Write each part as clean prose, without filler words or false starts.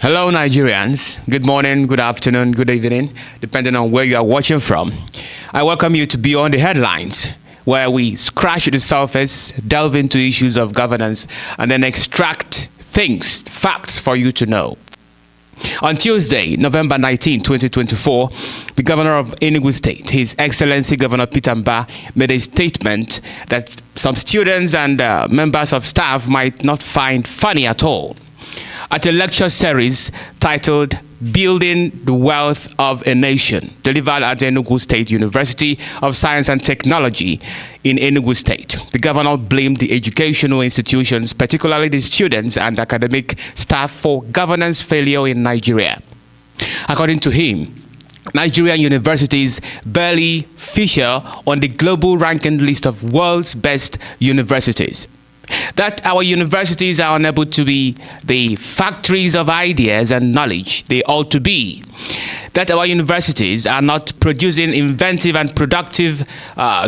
Hello, Nigerians. Good morning, good afternoon, good evening, depending on where you are watching from. I welcome you to Beyond the Headlines, where we scratch the surface, delve into issues of governance, and then extract facts for you to know. On Tuesday, November 19, 2024, the governor of Enugu State, His Excellency Governor Peter Mbah, made a statement that some students and members of staff might not find funny at all. At a lecture series titled Building the Wealth of a Nation, delivered at Enugu State University of Science and Technology in Enugu State, the governor blamed the educational institutions, particularly the students and academic staff, for governance failure in Nigeria. According to him, Nigerian universities barely feature on the global ranking list of world's best universities. That our universities are unable to be the factories of ideas and knowledge they ought to be. That our universities are not producing inventive and productive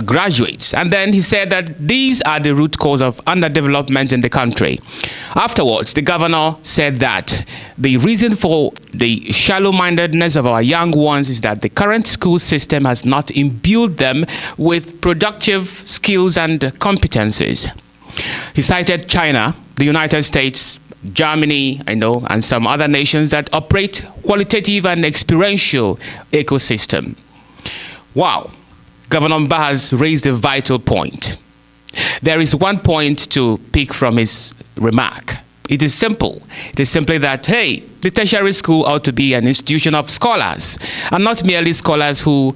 graduates. And then he said that these are the root cause of underdevelopment in the country. Afterwards, the governor said that the reason for the shallow-mindedness of our young ones is that the current school system has not imbued them with productive skills and competencies. He cited China, the United States, Germany, and some other nations that operate qualitative and experiential ecosystem. Wow, Governor Mbah has raised a vital point. There is one point to pick from his remark. It is simple. It is simply that, hey, the tertiary school ought to be an institution of scholars, and not merely scholars who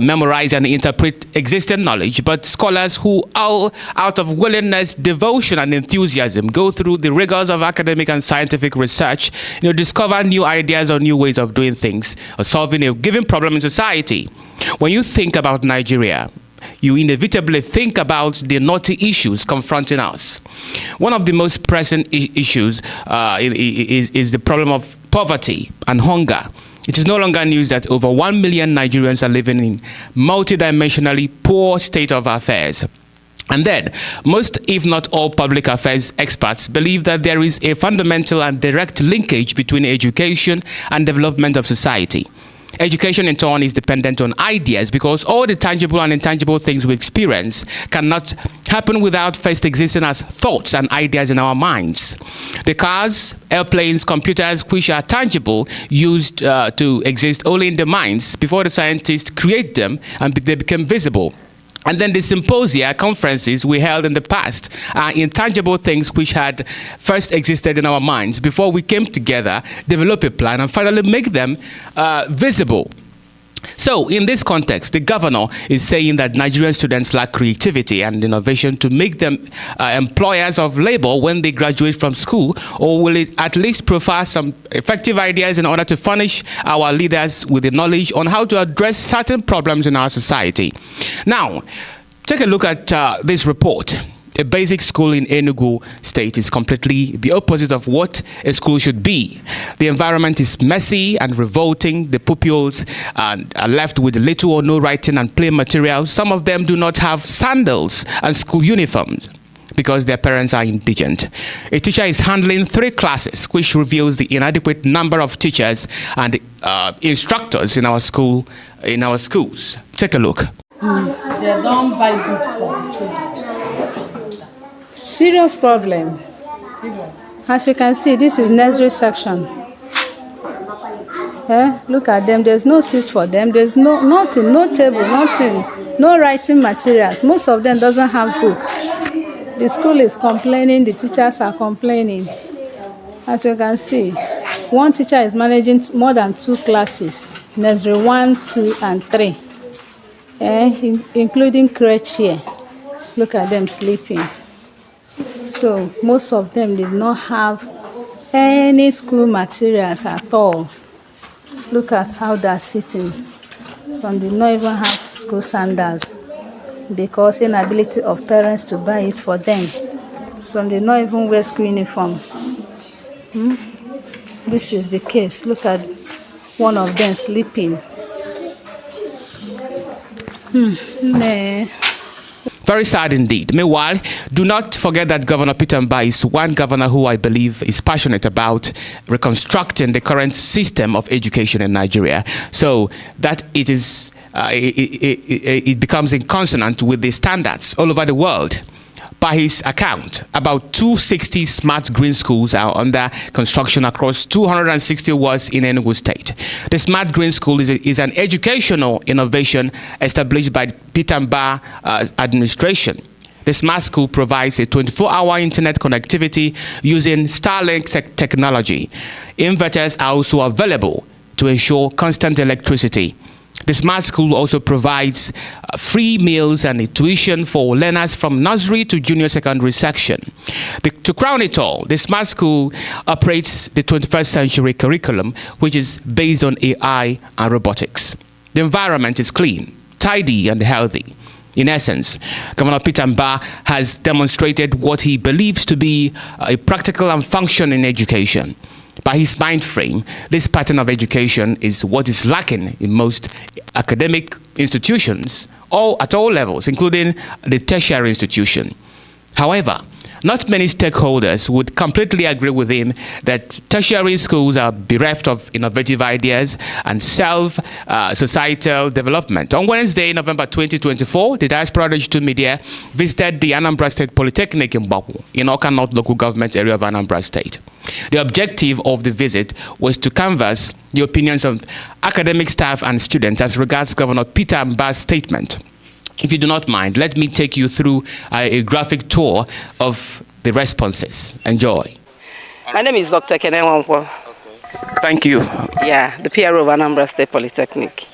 memorize and interpret existing knowledge, but scholars who, all out of willingness, devotion, and enthusiasm, go through the rigors of academic and scientific research, discover new ideas or new ways of doing things, or solving a given problem in society. When you think about Nigeria, you inevitably think about the knotty issues confronting us. One of the most pressing issues is the problem of poverty and hunger. It is no longer news that over 1 million Nigerians are living in multidimensionally poor state of affairs. And then, most, if not all, public affairs experts believe that there is a fundamental and direct linkage between education and development of society. Education, in turn, is dependent on ideas, because all the tangible and intangible things we experience cannot happen without first existing as thoughts and ideas in our minds. The cars, airplanes, computers, which are tangible, used to exist only in the minds before the scientists create them and they become visible. And then the symposia, conferences we held in the past are intangible things which had first existed in our minds before we came together, develop a plan, and finally make them visible. So in this context, the governor is saying that Nigerian students lack creativity and innovation to make them employers of labor when they graduate from school, or will it at least profile some effective ideas in order to furnish our leaders with the knowledge on how to address certain problems in our society. Now, take a look at this report. A basic school in Enugu State is completely the opposite of what a school should be. The environment is messy and revolting. The pupils are left with little or no writing and play material. Some of them do not have sandals and school uniforms because their parents are indigent. A teacher is handling 3 classes, which reveals the inadequate number of teachers and instructors in our schools. Take a look. They don't buy books for the children. Serious problem. Serious. As you can see, this is nursery section. Look at them. There's no seat for them. There's nothing, no table, nothing, no writing materials. Most of them doesn't have book. The school is complaining. The teachers are complaining. As you can see, one teacher is managing more than 2 classes, nursery 1, 2, and 3, including crèche here. Look at them sleeping. So most of them did not have any school materials at all. Look at how they're sitting. Some did not even have school sandals because inability of parents to buy it for them. Some did not even wear school uniform. This is the case. Look at one of them sleeping. Very sad indeed. Meanwhile, do not forget that Governor Peter Mbah is one governor who I believe is passionate about reconstructing the current system of education in Nigeria, so that it becomes in consonant with the standards all over the world. By his account, about 260 smart green schools are under construction across 260 wards in Enugu State. The smart green school is an educational innovation established by Peter Mbah administration. The smart school provides a 24-hour internet connectivity using Starlink technology. Inverters are also available to ensure constant electricity. The smart school also provides free meals and tuition for learners from nursery to junior secondary section. To crown it all, the smart school operates the 21st century curriculum, which is based on AI and robotics. The environment is clean, tidy, and healthy. In essence, Governor Peter Mbah has demonstrated what he believes to be a practical and functioning education. By his mind frame, this pattern of education is what is lacking in most academic institutions, at all levels, including the tertiary institution. However, not many stakeholders would completely agree with him that tertiary schools are bereft of innovative ideas and societal development. On Wednesday, November 2024, the Diaspora Digital Media visited the Anambra State Polytechnic in Baku, in Awka North local government area of Anambra State. The objective of the visit was to canvass the opinions of academic staff and students as regards Governor Peter Mbah's statement. If you do not mind, let me take you through a graphic tour of the responses. Enjoy. My name is Dr. Kenewankwo. Okay. Thank you. Yeah, the PRO of Anambra State Polytechnic.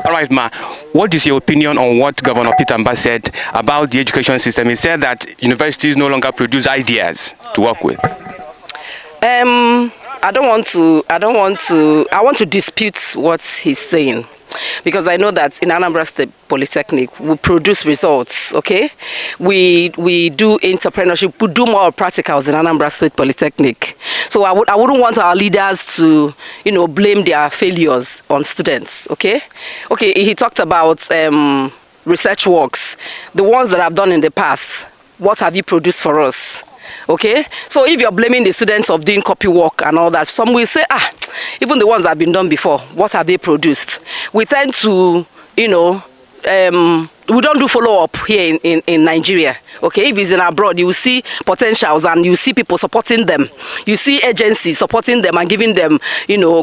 All right, Ma. What is your opinion on what Governor Peter Mbah said about the education system? He said that universities no longer produce ideas to work with. I want to dispute what he's saying, because I know that in Anambra State Polytechnic we produce results, okay? We do entrepreneurship, we do more practicals in Anambra State Polytechnic. So I wouldn't want our leaders to, blame their failures on students, okay? Okay, he talked about research works, the ones that I've done in the past. What have you produced for us? Okay, so if you're blaming the students of doing copy work and all that, some will say, even the ones that have been done before, what have they produced? We tend to, we don't do follow-up here in Nigeria. Okay, if it's in abroad, you will see potentials and you see people supporting them. You see agencies supporting them and giving them,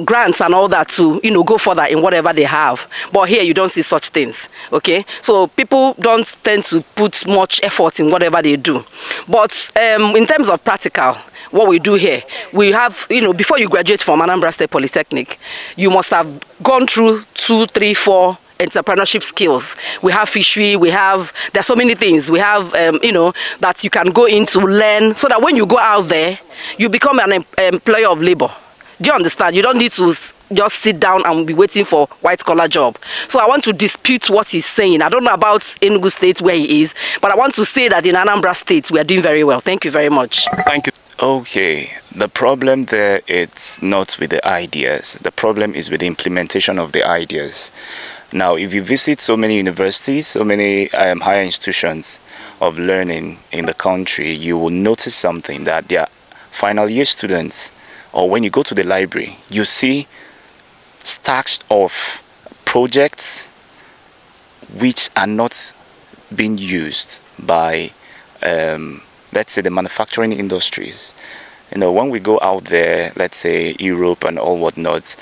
grants and all that to, go further in whatever they have. But here you don't see such things. Okay, so people don't tend to put much effort in whatever they do. But in terms of practical, what we do here, we have, before you graduate from Anambra State Polytechnic, you must have gone through 2, 3, 4 entrepreneurship skills. We have fishery, there's so many things. We have, that you can go into learn, so that when you go out there, you become an employer of labor. Do you understand? You don't need to just sit down and be waiting for white-collar job. So I want to dispute what he's saying. I don't know about Enugu State where he is, but I want to say that in Anambra State, we are doing very well. Thank you very much. Thank you. Okay, the problem there, it's not with the ideas. The problem is with the implementation of the ideas. Now, if you visit so many universities, so many higher institutions of learning in the country, you will notice something, that their final year students, or when you go to the library, you see stacks of projects which are not being used by, let's say, the manufacturing industries. When we go out there, let's say Europe and all whatnot,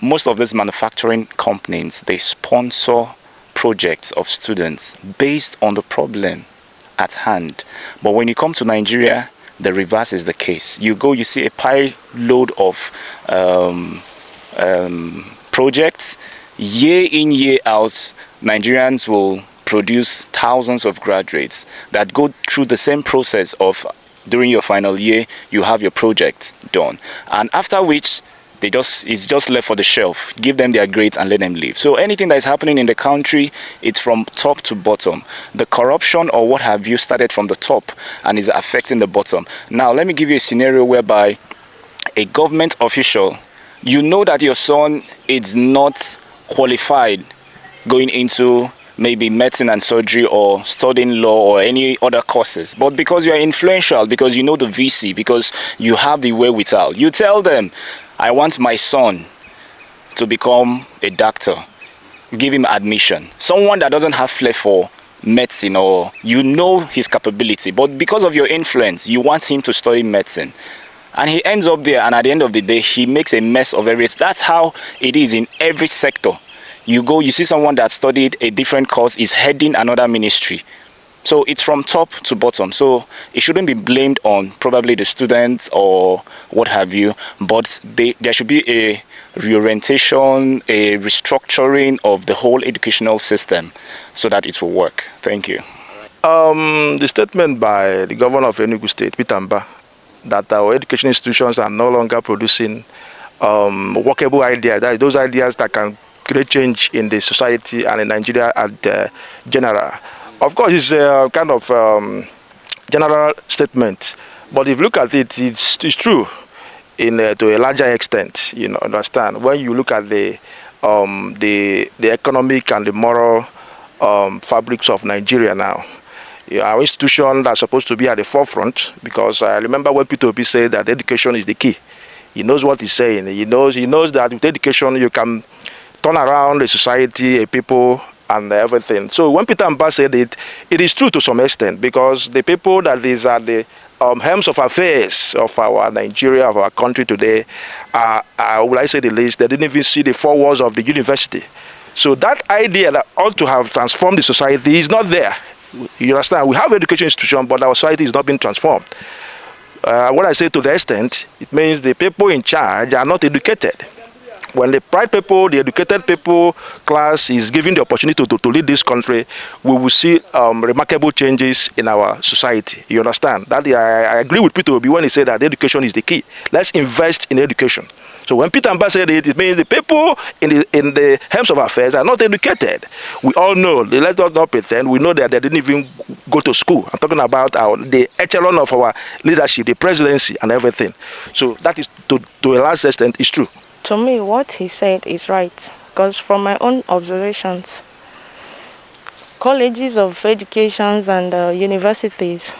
most of these manufacturing companies, they sponsor projects of students based on the problem at hand. But when you come to Nigeria, the reverse is the case. You go, you see a pile load of projects. Year in, year out, Nigerians will produce thousands of graduates that go through the same process of, during your final year, you have your project done. And after which, it's just left for the shelf. Give them their grades and let them leave. So anything that is happening in the country, it's from top to bottom. The corruption or what have you started from the top and is affecting the bottom. Now, let me give you a scenario whereby a government official, you know that your son is not qualified going into maybe medicine and surgery or studying law or any other courses, but because you are influential, because you know the VC, because you have the wherewithal, you tell them, I want my son to become a doctor, give him admission. Someone that doesn't have flair for medicine, or you know his capability, but because of your influence you want him to study medicine, and he ends up there, and at the end of the day he makes a mess of everything. That's how it is in every sector. You go, you see someone that studied a different course is heading another ministry. So it's from top to bottom. So it shouldn't be blamed on probably the students or what have you, but there should be a reorientation, a restructuring of the whole educational system so that it will work. Thank you. The statement by the governor of Enugu State, Peter Mbah, that our education institutions are no longer producing workable ideas, that those ideas that can create change in the society and in Nigeria at general. Of course, it's a kind of general statement, but if you look at it, it's true to a larger extent. You know, understand, when you look at the economic and the moral fabrics of Nigeria now. Our institution that's supposed to be at the forefront, because I remember when Peter Mbah said that education is the key. He knows what he's saying. He knows that with education you can turn around a society, a people, and everything. So when Peter Mbah said it, it is true to some extent, because the people that is at the helms of affairs of our Nigeria, of our country today, will I say the least, they didn't even see the four walls of the university. So that idea that ought to have transformed the society is not there. You understand? We have education institutions, but our society is not being transformed. What I say to the extent, it means the people in charge are not educated. When the bright people, the educated people class is given the opportunity to lead this country, we will see remarkable changes in our society. You understand? That I agree with Peter Mbah when he said that education is the key. Let's invest in education. So when Peter Mbah said it, it means the people in the helms of affairs are not educated. We all know, let's not pretend, we know that they didn't even go to school. I'm talking about the echelon of our leadership, the presidency and everything. So that is, to a large extent, is true. To me, what he said is right, because from my own observations, colleges of education and universities,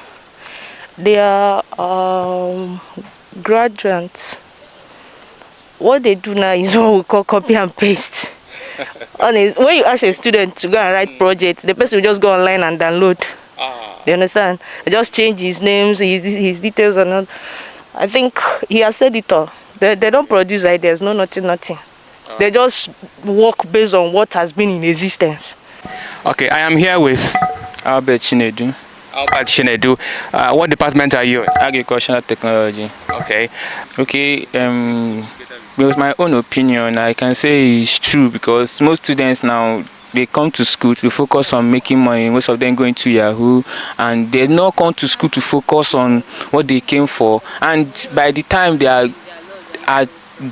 they are graduates. What they do now is what we call copy and paste. When you ask a student to go and write projects, the person will just go online and download. Do you understand? They just change his names, his details and all. I think he has said it all. They don't produce ideas, no, nothing. They just work based on what has been in existence. Okay, I am here with Albert Chinedu. Albert Chinedu. What department are you in? Agricultural technology. Okay. With my own opinion, I can say it's true, because most students now, they come to school to focus on making money. Most of them going to Yahoo, and they not come to school to focus on what they came for. And by the time they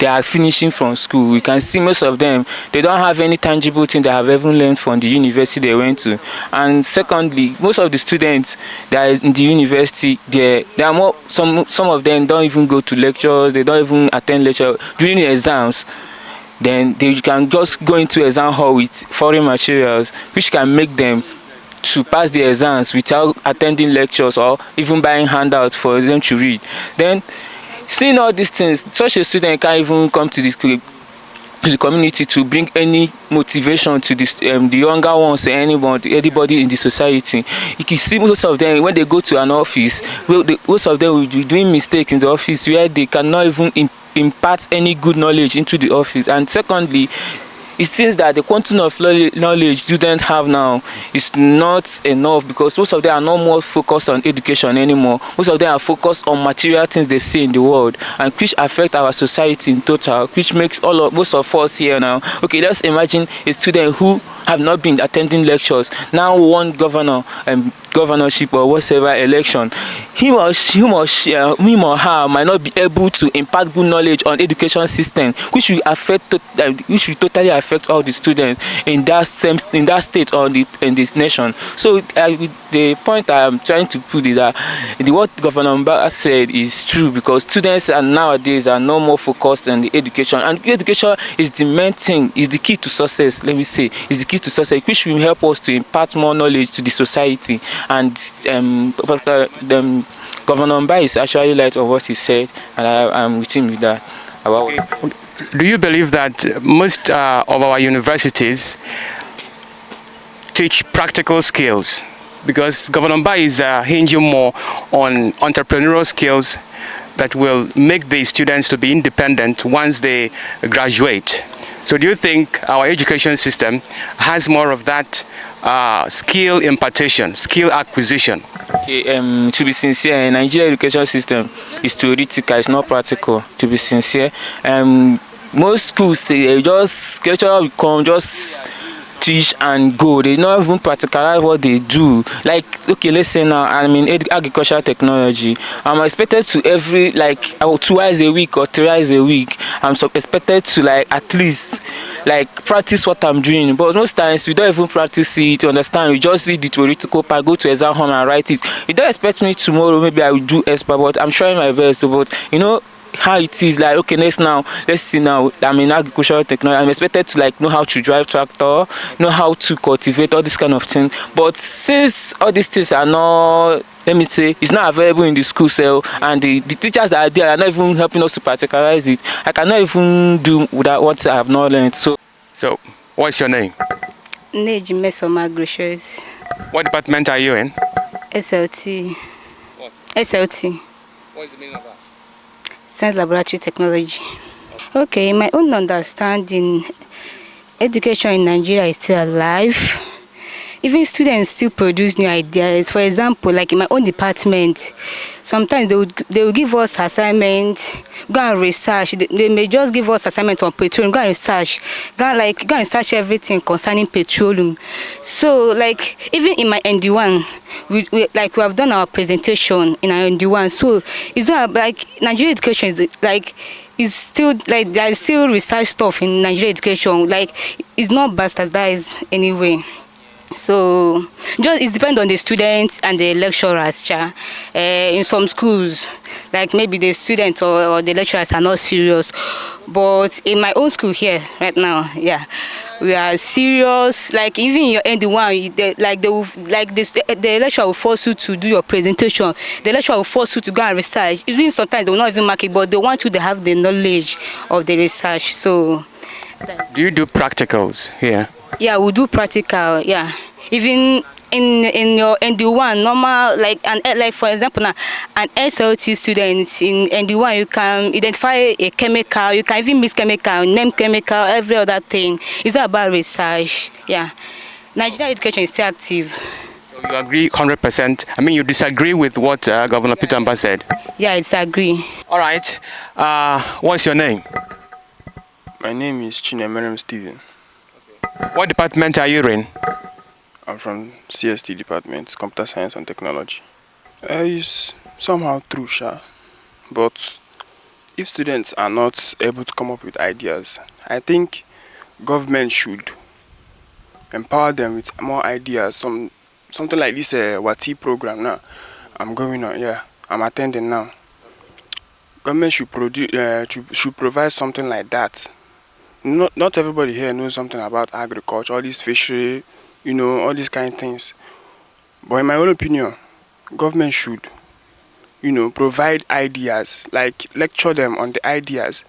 are finishing from school, we can see most of them, they don't have any tangible thing they have ever learned from the university they went to. And secondly, most of the students that are in the university, they are more, some of them don't even go to lectures, they don't even attend lectures during the exams. Then they can just go into exam hall with foreign materials, which can make them to pass the exams without attending lectures or even buying handouts for them to read. Then, seeing all these things, such a student can't even come to the community to bring any motivation to the younger ones or anybody in the society. You can see most of them, when they go to an office, most of them will be doing mistakes in the office where they cannot even impart any good knowledge into the office. And secondly, it seems that the quantum of knowledge students have now is not enough, because most of them are not more focused on education anymore. Most of them are focused on material things they see in the world, and which affect our society in total, which makes most of us here now. Okay, let's imagine a student who have not been attending lectures, now won governorship or whatever election. Him or her might not be able to impart good knowledge on education system, which will totally affect all the students in that state or in this nation. So the point I am trying to put is that what Governor Mbah said is true, because students nowadays are no more focused on the education, and education is the main thing, is the key to success. Let me say, is the key to success, which will help us to impart more knowledge to the society. And Governor Mbah is actually right of what he said, and I'm with him with that. About Do you believe that most of our universities teach practical skills? Because Governor Mbah is hinging more on entrepreneurial skills that will make the students to be independent once they graduate. So do you think our education system has more of that skill impartation, skill acquisition? Okay, to be sincere, Nigerian education system is theoretical, it's not practical, to be sincere. Most schools say just lecturer will come, just teach and go. They not even practicalize what they do. Like, okay, let's say now I'm in agricultural technology. I'm expected to twice a week or thrice a week. I'm expected to at least practice what I'm doing. But most times we don't even practice it. Understand? We just see the theoretical part, go to exam hall and write it. You don't expect me tomorrow. Maybe I will do expert, but I'm trying my best. But how it is, okay, let's see now, I'm in agricultural technology. I'm expected to know how to drive tractor, know how to cultivate, all this kind of thing. But since all these things are not, let me say, it's not available in the school cell, and the teachers that are there are not even helping us to practicalize it, I cannot even do without what I have not learned. So what's your name? Gracious. What department are you in? SLT. What? SLT. What is the meaning of that? Science Laboratory Technology. Okay, in my own understanding, education in Nigeria is still alive. Even students still produce new ideas. For example, like in my own department, sometimes they will give us assignments, go and research. They may just give us assignments on petroleum, go and research, go and research everything concerning petroleum. So even in my ND1, we have done our presentation in our ND1. So it's not Nigerian education is still there is still research stuff in Nigerian education. It's not bastardized anyway. So just it depends on the students and the lecturers. In some schools, maybe the students or the lecturers are not serious, but in my own school here right now, we are serious. Even in your ND1, the lecturer will force you to do your presentation. The lecturer will force you to go and research. Even sometimes they will not even mark it, but they want you to have the knowledge of the research. So do you do practicals here? Yeah, we do practical. Yeah, even in your ND1 normal, for example now, an SLT student in ND1, you can identify a chemical, you can even mix chemical, name chemical, every other thing. It's all about research. Yeah, Nigerian education is still active. So you agree 100%? I mean, you disagree with what Governor Peter Mbah said? Yeah, I disagree. All right. What's your name? My name is Chinemerem Stephen. What department are you in? I'm from CST department, Computer Science and Technology. It's somehow true, but if students are not able to come up with ideas, I think government should empower them with more ideas. Something like this WATI program now. I'm going on, I'm attending now. Government should provide something like that. Not everybody here knows something about agriculture, all these fishery, all these kind of things. But in my own opinion, government should, provide ideas, lecture them on the ideas,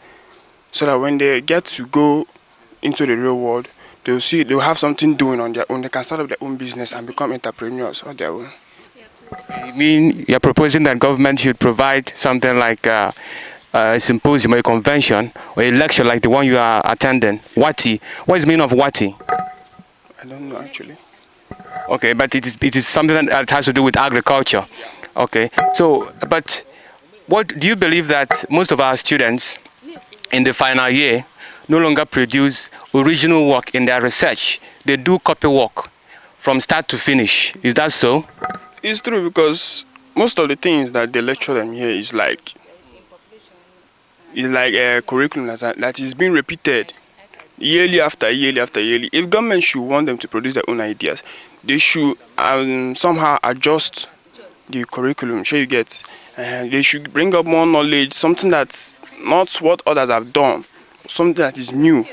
so that when they get to go into the real world, they'll have something doing on their own. They can start up their own business and become entrepreneurs on their own. You mean you're proposing that government should provide something like a symposium or a convention or a lecture like the one you are attending? WATI. What is the meaning of WATI? I don't know actually. Okay, but it is something that has to do with agriculture. Okay, so but what do you believe that most of our students in the final year no longer produce original work in their research? They do copy work from start to finish. Is that so? It's true, because most of the things that they lecture them here is like a curriculum that is being repeated yearly after yearly after yearly. If government should want them to produce their own ideas, they should somehow adjust the curriculum. Sure, you get. They should bring up more knowledge, something that's not what others have done, something that is new.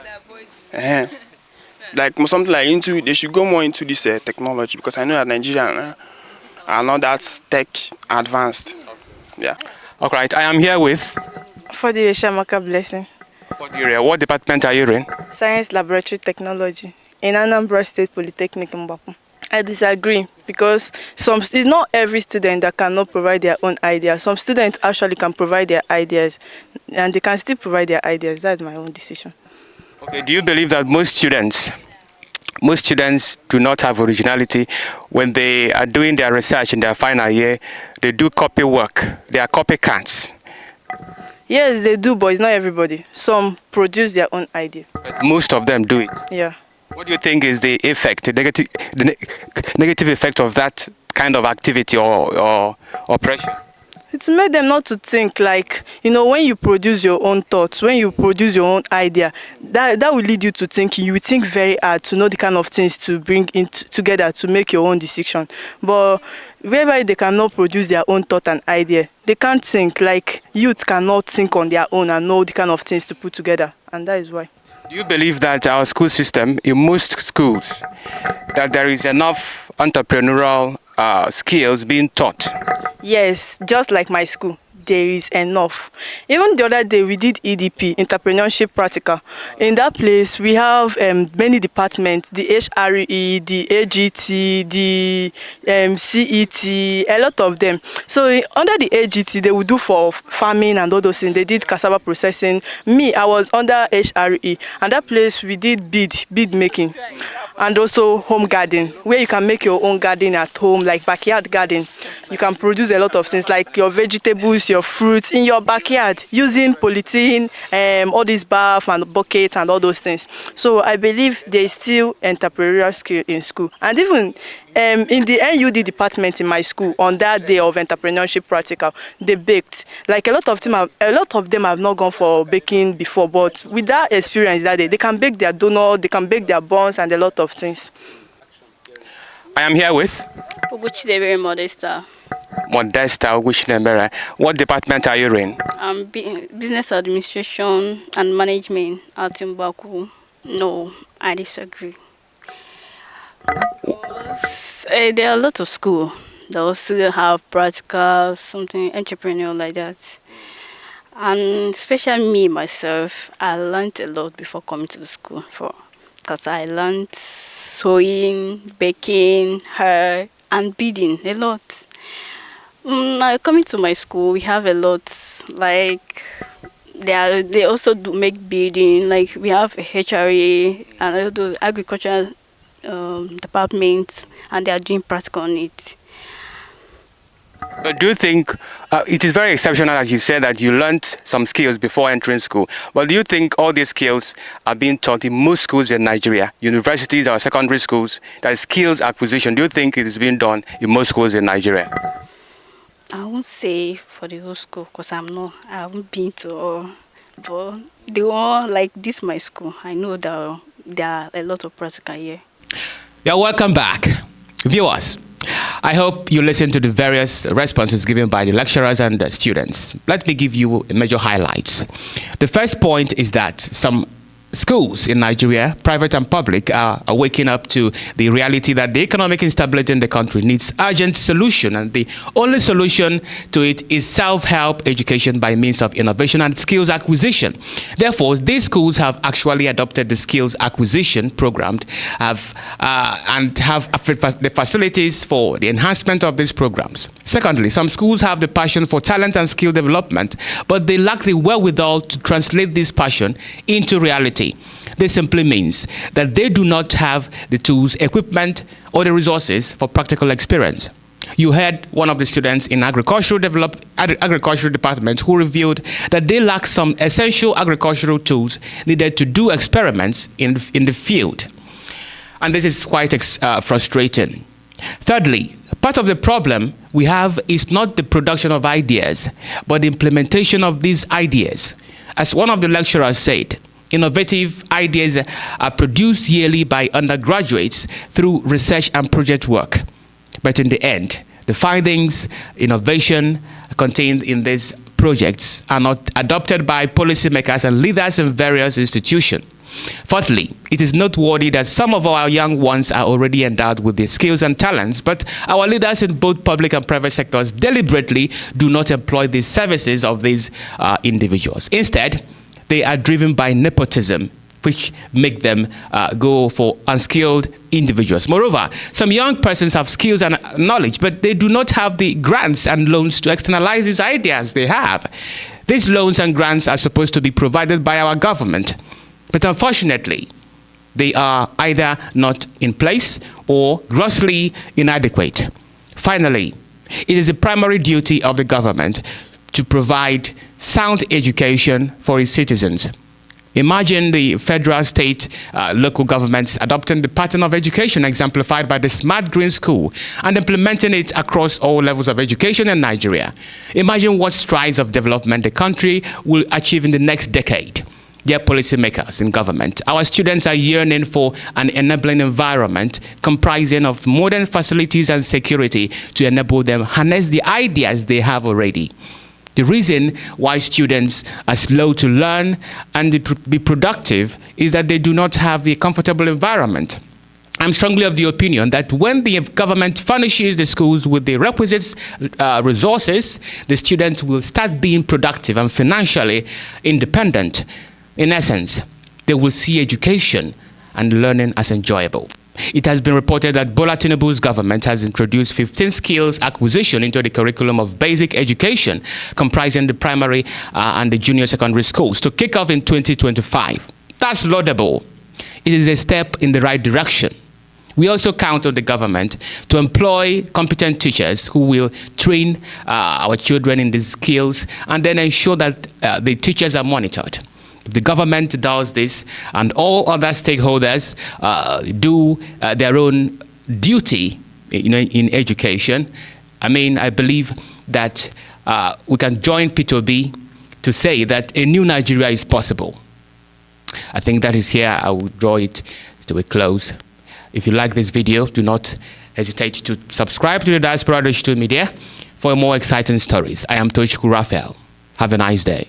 like something like into, they should go more into this technology, because I know that Nigerian are not that tech advanced. Yeah. All right, I am here with For the Shamaka blessing. what department are you in? Science Laboratory Technology in Anambra State Polytechnic in Mbapu. I disagree, because it's not every student that cannot provide their own ideas. Some students actually can provide their ideas, and they can still provide their ideas. That's my own decision. Okay, do you believe that most students do not have originality when they are doing their research in their final year? They do copy work. They are copycats. Yes, they do, but it's not everybody. Some produce their own idea. But most of them do it. Yeah. What do you think is the effect, the negative effect of that kind of activity or pressure? It's made them not to think, like, when you produce your own thoughts, when you produce your own idea, that will lead you to thinking. You will think very hard to know the kind of things to bring in together to make your own decision. But whereby they cannot produce their own thought and idea, they can't think. Like, youth cannot think on their own and know the kind of things to put together, and that is why. Do you believe that our school system, in most schools, that there is enough entrepreneurial skills being taught? Yes, just like my school, there is enough. Even the other day, we did EDP, Entrepreneurship Practical. In that place, we have many departments, the HRE, the AGT, the CET, a lot of them. So under the AGT, they would do for farming and all those things. They did cassava processing. Me, I was under HRE, and that place we did bead making. And also home garden, where you can make your own garden at home, like backyard garden. You can produce a lot of things, like your vegetables, your fruits in your backyard, using polythene, all these bath and buckets and all those things. So I believe there is still entrepreneurial skill in school. And even in the NUD department in my school, on that day of entrepreneurship practical, they baked. Like a lot of them have not gone for baking before, but with that experience that day, they can bake their donut, they can bake their buns, and a lot of things. I am here with Uguchidebere Modesta. Modesta Uguchidebere. What department are you in? Business administration and management at Mbaku. No, I disagree. There are a lot of schools that also have practical, something entrepreneurial like that. And especially me, myself, I learned a lot before coming to the school. Because I learned sewing, baking, hair, and beading a lot. Now coming to my school, we have a lot, like they also do make beading, like we have a HRA and all those agricultural departments, and they are doing practical on it. But do you think it is very exceptional that you said that you learned some skills before entering school? But do you think all these skills are being taught in most schools in Nigeria, universities or secondary schools? That is skills acquisition. Do you think it is being done in most schools in Nigeria? I won't say for the whole school, because I haven't been to all. But they all like this my school. I know that there are a lot of practical here. You're welcome back, viewers. I hope you listen to the various responses given by the lecturers and the students. Let me give you major highlights. The first point is that some schools in Nigeria, private and public, are waking up to the reality that the economic instability in the country needs urgent solution, and the only solution to it is self-help education by means of innovation and skills acquisition. Therefore, these schools have actually adopted the skills acquisition program and have the facilities for the enhancement of these programs. Secondly, some schools have the passion for talent and skill development, but they lack the wherewithal to translate this passion into reality. This simply means that they do not have the tools, equipment, or the resources for practical experience. You heard one of the students in agricultural department who revealed that they lack some essential agricultural tools needed to do experiments in the field. And this is quite frustrating. Thirdly, part of the problem we have is not the production of ideas, but the implementation of these ideas. As one of the lecturers said, innovative ideas are produced yearly by undergraduates through research and project work. But in the end, the findings, innovation contained in these projects are not adopted by policymakers and leaders in various institutions. Fourthly, it is noteworthy that some of our young ones are already endowed with the skills and talents, but our leaders in both public and private sectors deliberately do not employ the services of these individuals. Instead, they are driven by nepotism, which make them go for unskilled individuals. Moreover, some young persons have skills and knowledge, but they do not have the grants and loans to externalize these ideas they have. These loans and grants are supposed to be provided by our government, but unfortunately, they are either not in place or grossly inadequate. Finally, it is the primary duty of the government to provide sound education for its citizens. Imagine the federal, state, local governments adopting the pattern of education exemplified by the Smart Green School and implementing it across all levels of education in Nigeria. Imagine what strides of development the country will achieve in the next decade. Dear policymakers in government, our students are yearning for an enabling environment comprising of modern facilities and security to enable them harness the ideas they have already. The reason why students are slow to learn and be productive is that they do not have the comfortable environment. I'm strongly of the opinion that when the government furnishes the schools with the requisite resources, the students will start being productive and financially independent. In essence, they will see education and learning as enjoyable. It has been reported that Bola Tinubu's government has introduced 15 skills acquisition into the curriculum of basic education, comprising the primary and the junior secondary schools, to kick off in 2025. That's laudable. It is a step in the right direction. We also count on the government to employ competent teachers who will train our children in these skills and then ensure that the teachers are monitored. If the government does this and all other stakeholders do their own duty in education, I believe that we can join Peter Mbah to say that a new Nigeria is possible. I think that is here. I will draw it to a close. If you like this video, do not hesitate to subscribe to the Diaspora Digital Media for more exciting stories. I am Tochukwu Raphael. Have a nice day.